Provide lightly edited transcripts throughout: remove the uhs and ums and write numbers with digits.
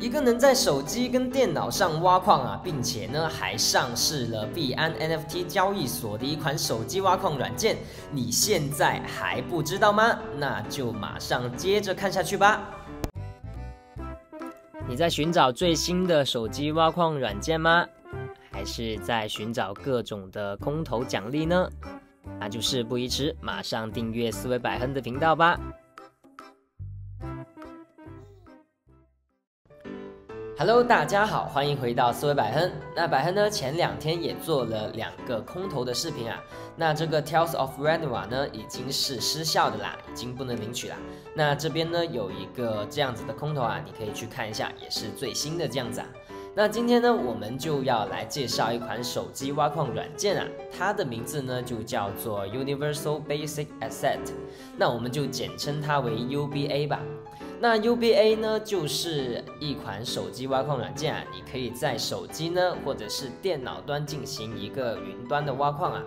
一个能在手机跟电脑上挖矿啊，并且呢还上市了币安 NFT 交易所的一款手机挖矿软件，你现在还不知道吗？那就马上接着看下去吧。你在寻找最新的手机挖矿软件吗？还是在寻找各种的空投奖励呢？那就事不宜迟，马上订阅思维百亨的频道吧。Hello， 大家好，欢迎回到思维百亨。那百亨呢，前2天也做了2个空投的视频啊。那这个 Tales of Ranwa 呢，已经是失效的啦，已经不能领取啦。那这边呢有一个这样子的空投啊，你可以去看一下，也是最新的这样子啊。那今天呢，我们就要来介绍一款手机挖矿软件啊，它的名字呢就叫做 Universal Basic Asset， 那我们就简称它为 UBA 吧。那 UBA 呢，就是一款手机挖矿软件啊，你可以在手机呢，或者是电脑端进行一个云端的挖矿啊。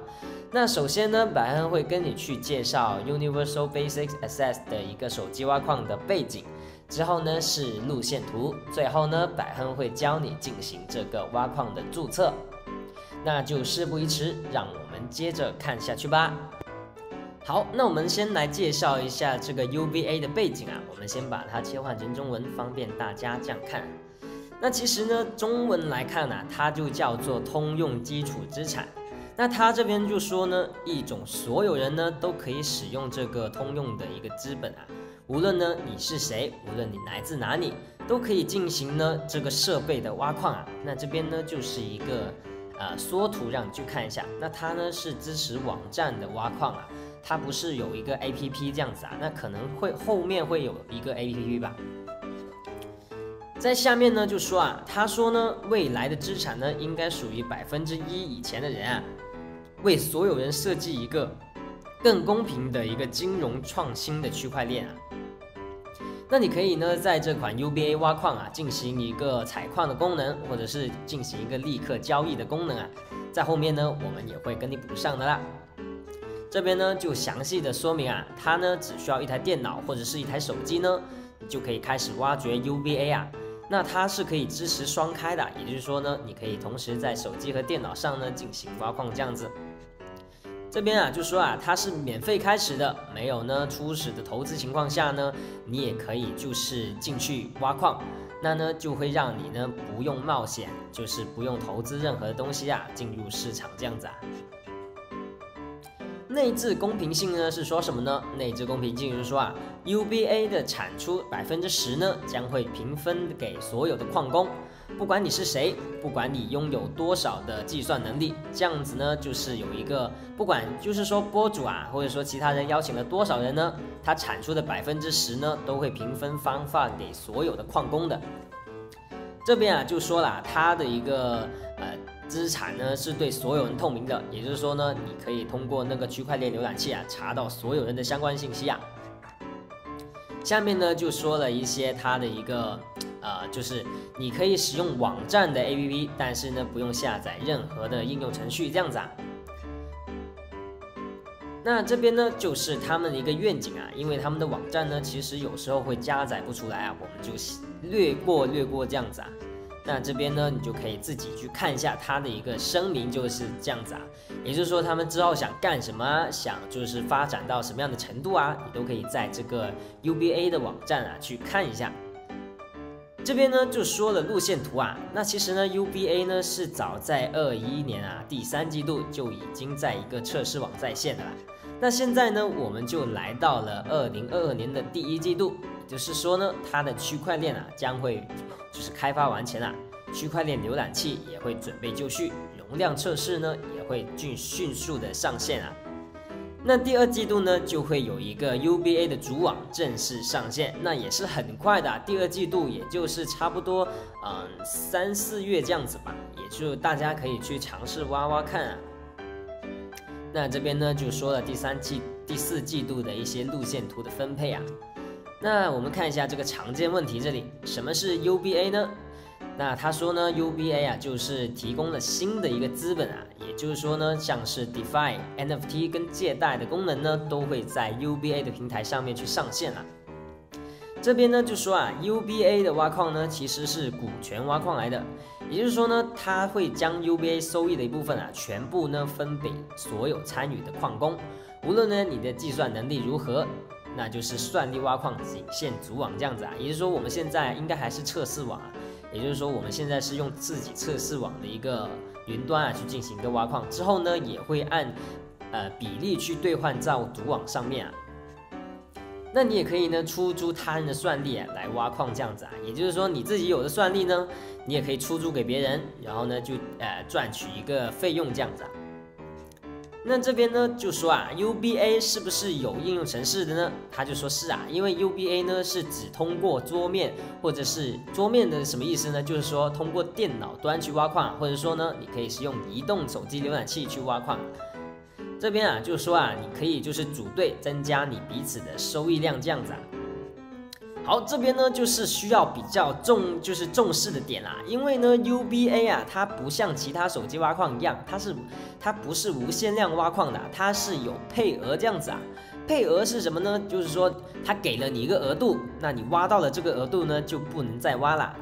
那首先呢，百亨会跟你去介绍 Universal Basic Asset 的一个手机挖矿的背景，之后呢是路线图，最后呢，百亨会教你进行这个挖矿的注册。那就事不宜迟，让我们接着看下去吧。好，那我们先来介绍一下这个 UBA 的背景啊。我们先把它切换成中文，方便大家这样看。那其实呢，中文来看啊，它就叫做通用基础资产。那它这边就说呢，一种所有人呢都可以使用这个通用的一个资本啊，无论呢你是谁，无论你来自哪里，都可以进行呢这个设备的挖矿啊。那这边呢就是一个缩图让你去看一下。那它呢是支持网站的挖矿啊。它不是有一个 APP 这样子啊，那可能会后面会有一个 APP 吧。在下面呢就说啊，他说呢，未来的资产呢应该属于1%以前的人啊，为所有人设计一个更公平的一个金融创新的区块链啊。那你可以呢在这款 UBA 挖矿啊进行一个采矿的功能，或者是进行一个立刻交易的功能啊，在后面呢我们也会跟你补上的啦。这边呢就详细的说明啊，它呢只需要一台电脑或者是一台手机呢，你就可以开始挖掘 UBA 啊。那它是可以支持双开的，也就是说呢，你可以同时在手机和电脑上呢进行挖矿这样子。这边啊就说啊，它是免费开始的，没有呢初始的投资情况下呢，你也可以就是进去挖矿，那呢就会让你呢不用冒险，就是不用投资任何的东西啊，进入市场这样子啊。内置公平性呢是说什么呢？内置公平性就是说啊 ，UBA 的产出10%呢将会平分给所有的矿工，不管你是谁，不管你拥有多少的计算能力，这样子呢就是有一个不管就是说播主啊，或者说其他人邀请了多少人呢，他产出的10%呢都会平分发放给所有的矿工的。这边啊就说了，它的一个资产呢是对所有人透明的，也就是说呢，你可以通过那个区块链浏览器啊查到所有人的相关信息啊。下面呢就说了一些它的一个就是你可以使用网站的 APP， 但是呢不用下载任何的应用程序这样子啊。那这边呢就是他们的一个愿景啊，因为他们的网站呢其实有时候会加载不出来啊，我们就略过这样子啊。那这边呢，你就可以自己去看一下它的一个声明，就是这样子啊。也就是说，他们之后想干什么，想就是发展到什么样的程度啊，你都可以在这个 UBA 的网站啊去看一下。这边呢就说了路线图啊，那其实呢 UBA 呢是早在21年啊第3季度就已经在一个测试网在线的啦。那现在呢我们就来到了2022年的第1季度，也就是说呢它的区块链啊将会就是开发完成了，区块链浏览器也会准备就绪，容量测试呢也会迅速的上线啊。那第2季度呢就会有一个 UBA 的主网正式上线，那也是很快的，第2季度也就是差不多3、4月这样子吧，也就大家可以去尝试挖挖看啊。那这边呢就说了第4季度的一些路线图的分配啊。那我们看一下这个常见问题，这里什么是 UBA 呢？那他说呢 ，UBA 啊就是提供了新的一个资本啊，也就是说呢，像是 DeFi、NFT 跟借贷的功能呢，都会在 UBA 的平台上面去上线了。这边呢就说啊 ，UBA 的挖矿呢其实是股权挖矿来的，也就是说呢，它会将 UBA 收益的一部分啊，全部呢分给所有参与的矿工，无论呢你的计算能力如何，那就是算力挖矿仅限组网这样子啊。也就是说，我们现在应该还是测试网啊，也就是说我们现在是用自己测试网的一个云端啊去进行一个挖矿，之后呢也会按比例去兑换到主网上面啊。那你也可以呢出租他人的算力啊来挖矿这样子啊，也就是说你自己有的算力呢，你也可以出租给别人，然后呢就赚取一个费用这样子啊。那这边呢就说啊 ，UBA 是不是有应用程式的呢？他就说是啊，因为 UBA 呢是只通过桌面或者是桌面的什么意思呢？就是说通过电脑端去挖矿，或者说呢你可以使用移动手机浏览器去挖矿。这边啊，就是说啊，你可以就是组队增加你彼此的收益量这样子啊。好，这边呢就是需要比较重视的点啦，因为呢 UBA 啊，它不像其他手机挖矿一样，它不是无限量挖矿的，它是有配额这样子啊。配额是什么呢？就是说它给了你一个额度，那你挖到了这个额度呢，就不能再挖啦。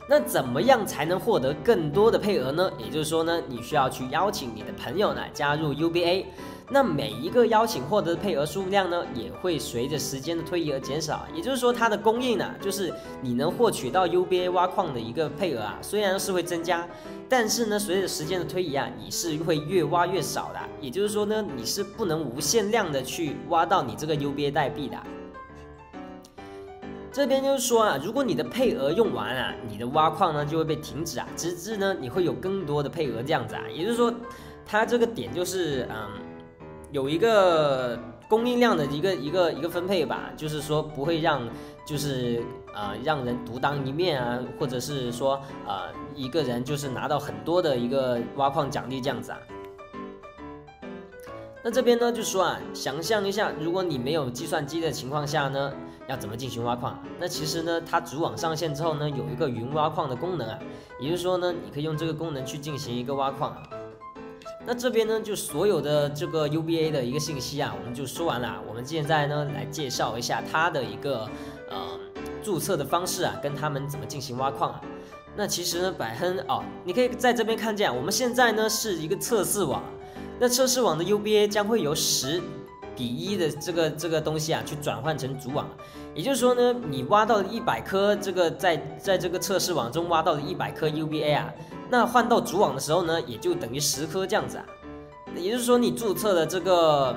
那怎么样才能获得更多的配额呢？也就是说呢，你需要去邀请你的朋友呢加入 UBA。那每一个邀请获得的配额数量呢，也会随着时间的推移而减少。也就是说，它的供应呢，就是你能获取到 UBA 挖矿的一个配额啊，虽然是会增加，但是呢，随着时间的推移啊，你是会越挖越少的。也就是说呢，你是不能无限量的去挖到你这个 UBA 代币的。这边就是说啊，如果你的配额用完啊，你的挖矿呢就会被停止啊，直至呢你会有更多的配额这样子啊。也就是说，它这个点就是有一个供应量的一个分配吧，就是说不会让让人独当一面啊，或者是说一个人就是拿到很多的一个挖矿奖励这样子啊。那这边呢就说啊，想象一下，如果你没有计算机的情况下呢，要怎么进行挖矿？那其实呢，它主网上线之后呢，有一个云挖矿的功能啊，也就是说呢，你可以用这个功能去进行一个挖矿啊。那这边呢，就所有的这个 UBA 的一个信息啊，我们就说完了。我们现在呢，来介绍一下它的一个注册的方式啊，跟他们怎么进行挖矿啊。那其实呢，百亨你可以在这边看见，我们现在呢是一个测试网。那测试网的 UBA 将会由10:1的这个东西啊，去转换成主网。也就是说呢，你挖到了100颗这个在这个测试网中挖到了100颗 UBA 啊，那换到主网的时候呢，也就等于10颗这样子啊。也就是说，你注册的这个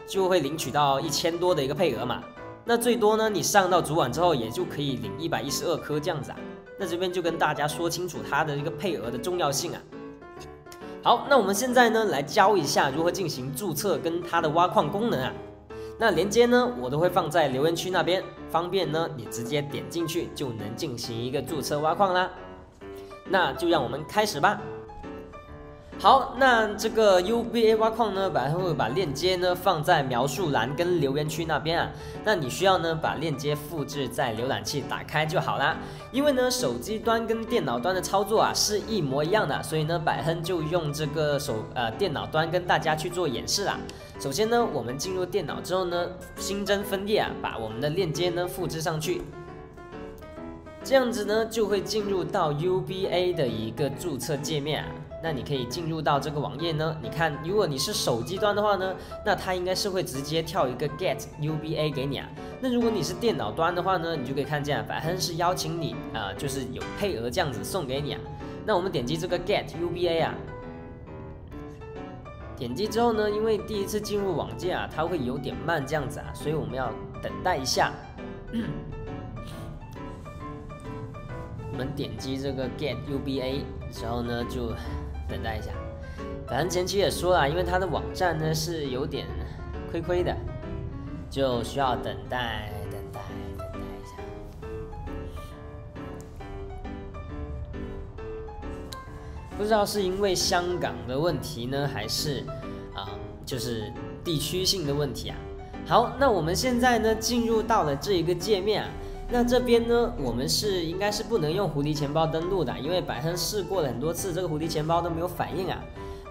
就会领取到1000多的一个配额嘛。那最多呢，你上到主网之后，也就可以领112颗这样子啊。那这边就跟大家说清楚它的一个配额的重要性啊。好，那我们现在呢来教一下如何进行注册跟它的挖矿功能啊。那连接呢我都会放在留言区那边，方便呢你直接点进去就能进行一个注册挖矿啦。那就让我们开始吧。好，那这个 UBA 挖矿呢，百亨会把链接呢放在描述栏跟留言区那边啊。那你需要呢把链接复制在浏览器打开就好啦。因为呢手机端跟电脑端的操作啊是一模一样的，所以呢百亨就用这个电脑端跟大家去做演示啦。首先呢，我们进入电脑之后呢，新增分页啊，把我们的链接呢复制上去。这样子呢，就会进入到 UBA 的一个注册界面啊。那你可以进入到这个网页呢，你看，如果你是手机端的话呢，那它应该是会直接跳一个 Get UBA 给你啊。那如果你是电脑端的话呢，你就可以看见啊，百亨是邀请你就是有配额这样子送给你啊。那我们点击这个 Get UBA 啊，点击之后呢，因为第一次进入网界啊，它会有点慢这样子啊，所以我们要等待一下。我们点击这个 Get UBA 之后呢，就等待一下。反正前期也说了，因为它的网站呢是有点亏的，就需要等待一下。不知道是因为香港的问题呢，还是就是地区性的问题啊。好，那我们现在呢进入到了这一个界面啊。那这边呢，我们应该是不能用狐狸钱包登录的，因为百亨试过了很多次，这个狐狸钱包都没有反应啊。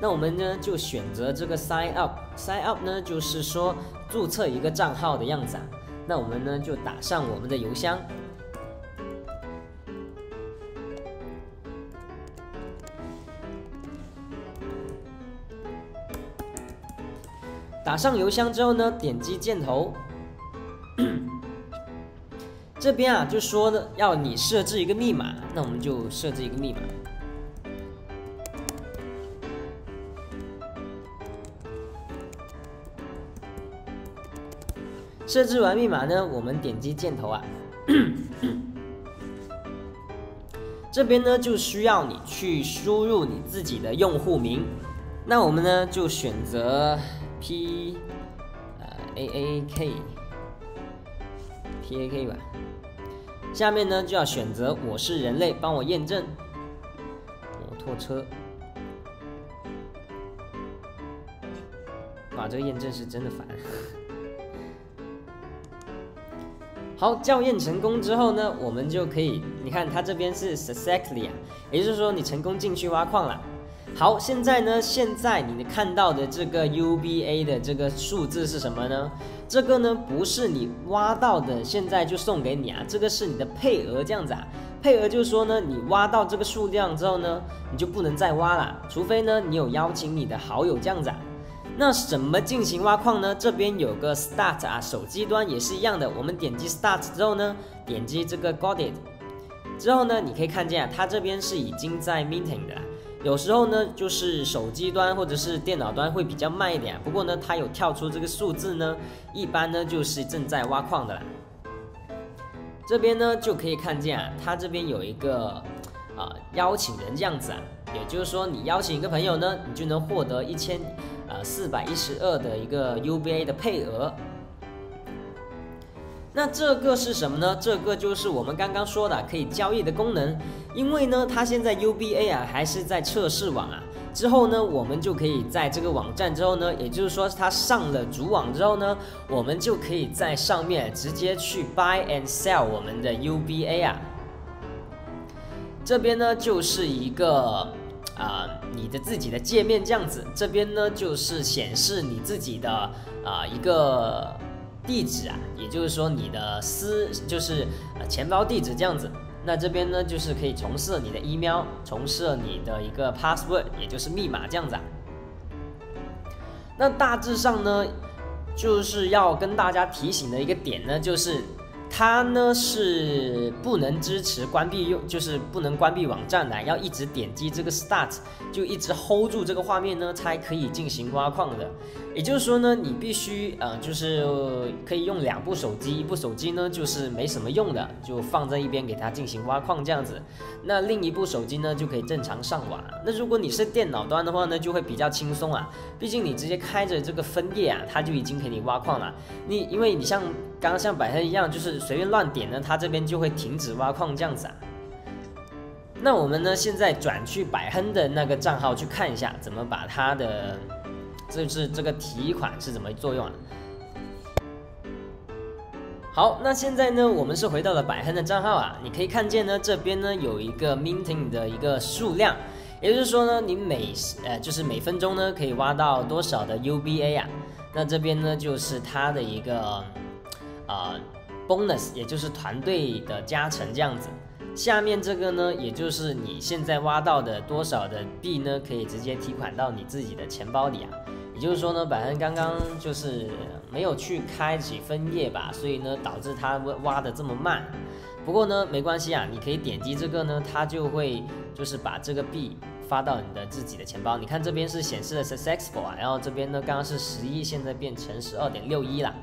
那我们呢就选择这个 Sign Up 呢，就是说注册一个账号的样子啊。那我们呢就打上我们的邮箱。打上邮箱之后呢，点击箭头，这边啊就说呢要你设置一个密码，那我们就设置一个密码。设置完密码呢，我们点击箭头啊，这边呢就需要你去输入你自己的用户名，那我们呢就选择 PAAK 吧。下面呢就要选择我是人类，帮我验证摩托车。哇，这个验证是真的烦。好，校验成功之后呢，我们就可以，你看它这边是 successfully 啊，也就是说你成功进去挖矿了。好，现在你看到的这个 UBA 的这个数字是什么呢？这个呢不是你挖到的，现在就送给你啊，这个是你的配额这样子啊。配额就是说呢，你挖到这个数量之后呢，你就不能再挖了，除非呢你有邀请你的好友这样子啊。那怎么进行挖矿呢？这边有个 Start 啊，手机端也是一样的。我们点击 Start 之后呢，点击这个 Got it 之后呢，你可以看见啊，它这边是已经在 Minting 的啦。有时候呢，就是手机端或者是电脑端会比较慢一点，不过呢，它有跳出这个数字呢，一般呢就是正在挖矿的啦。这边呢就可以看见啊，它这边有一个邀请人这样子啊，也就是说你邀请一个朋友呢，你就能获得1412的一个 UBA 的配额。那这个是什么呢？这个就是我们刚刚说的可以交易的功能。因为呢，它现在 UBA 啊还是在测试网啊，之后呢，我们就可以在这个网站之后呢，也就是说它上了主网之后呢，我们就可以在上面直接去 buy and sell 我们的 UBA 啊。这边呢就是一个你的自己的界面这样子，这边呢就是显示你自己的一个地址啊，也就是说你的钱包地址这样子。那这边呢就是可以重设你的 email， 重设你的一个 password， 也就是密码这样子啊。那大致上呢，就是要跟大家提醒的一个点呢，就是它呢是不能支持关闭就是不能关闭网站的，要一直点击这个 Start， 就一直 hold 住这个画面呢，才可以进行挖矿的。也就是说呢，你必须就是可以用2部手机，一部手机呢就是没什么用的，就放在一边给它进行挖矿这样子。那另一部手机呢就可以正常上网。那如果你是电脑端的话呢，就会比较轻松啊，毕竟你直接开着这个分页啊，它就已经给你挖矿了。因为你像刚刚像百亨一样，就是随便乱点呢，它这边就会停止挖矿这样子啊。那我们呢现在转去百亨的那个账号去看一下，怎么把它的就是这个提款是怎么作用啊？好，那现在呢，我们是回到了百亨的账号啊，你可以看见呢，这边呢有一个 minting 的一个数量，也就是说呢，你就是每分钟呢可以挖到多少的 UBA 啊？那这边呢就是它的一个bonus， 也就是团队的加成这样子。下面这个呢，也就是你现在挖到的多少的币呢，可以直接提款到你自己的钱包里啊。也就是说呢，百亨刚刚就是没有去开启分页吧，所以呢导致它挖的这么慢。不过呢没关系啊，你可以点击这个呢，它就会就是把这个币发到你的自己的钱包。你看这边是显示的 successful 啊，然后这边呢刚刚是11，现在变成12.61啦。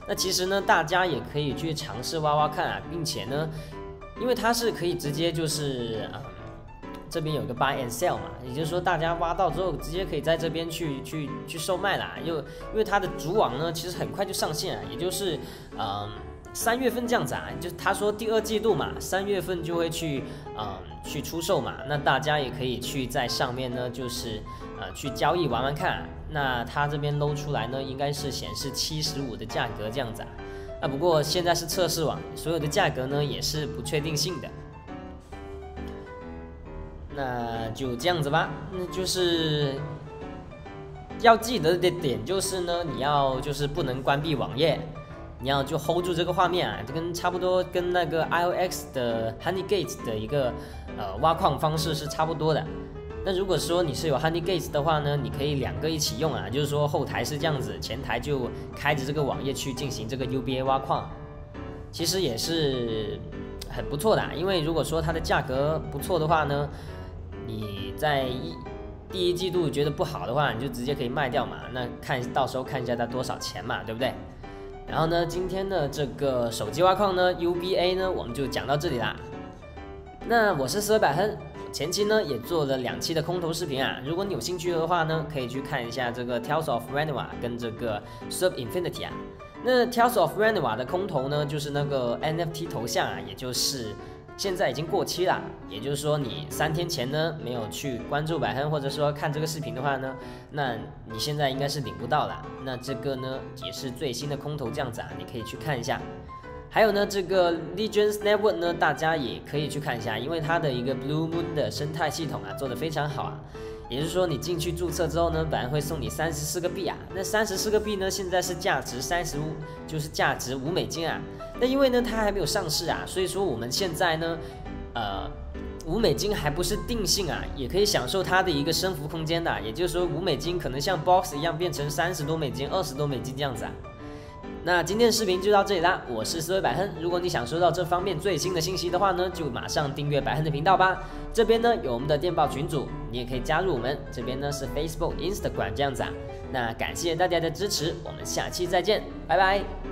那其实呢大家也可以去尝试挖挖看啊，并且呢，因为它是可以直接就是这边有个 buy and sell 嘛，也就是说大家挖到之后直接可以在这边去售卖啦。因为它的主网呢其实很快就上线了，也就是3月份这样子啊，就是他说第2季度嘛，3月份就会去出售嘛。那大家也可以去在上面呢，就是去交易玩玩看。那它这边搂出来呢，应该是显示75的价格这样子啊。那不过现在是测试网，所有的价格呢也是不确定性的。那就这样子吧。那就是要记得的点就是呢，你要就是不能关闭网页。你要就 hold 住这个画面啊，就差不多跟那个 iOS 的 HoneyGate 的一个挖矿方式是差不多的。那如果说你是有 HoneyGate 的话呢，你可以2个一起用啊，就是说后台是这样子，前台就开着这个网页去进行这个 UBA 挖矿，其实也是很不错的啊。因为如果说它的价格不错的话呢，你在第一季度觉得不好的话，你就直接可以卖掉嘛，那到时候看一下它多少钱嘛，对不对？然后呢，今天的这个手机挖矿呢 UBA 呢，我们就讲到这里啦。那我是400百亨，前期呢也做了2期的空投视频啊，如果你有兴趣的话呢，可以去看一下这个 Tales of Vanilla 跟这个 Sub Infinity 啊。那 Tales of Vanilla 的空投呢，就是那个 NFT 头像啊，也就是现在已经过期了，也就是说你3天前呢没有去关注百亨或者说看这个视频的话呢，那你现在应该是领不到了。那这个呢也是最新的空投这样子啊，你可以去看一下。还有呢，这个 Legends Network 呢，大家也可以去看一下，因为它的一个 Blue Moon 的生态系统啊，做得非常好啊。也就是说，你进去注册之后呢，本来会送你34个币啊，那34个币呢，现在是价值35，就是价值$5啊。那因为呢，它还没有上市啊，所以说我们现在呢，$5还不是定性啊，也可以享受它的一个升幅空间的啊。也就是说，$5可能像 Box 一样变成$30多、$20多这样子啊。那今天的视频就到这里啦，我是4位百亨。如果你想收到这方面最新的信息的话呢，就马上订阅百亨的频道吧。这边呢有我们的电报群组，你也可以加入我们。这边呢是 Facebook、Instagram 这样子啊。那感谢大家的支持，我们下期再见，拜拜。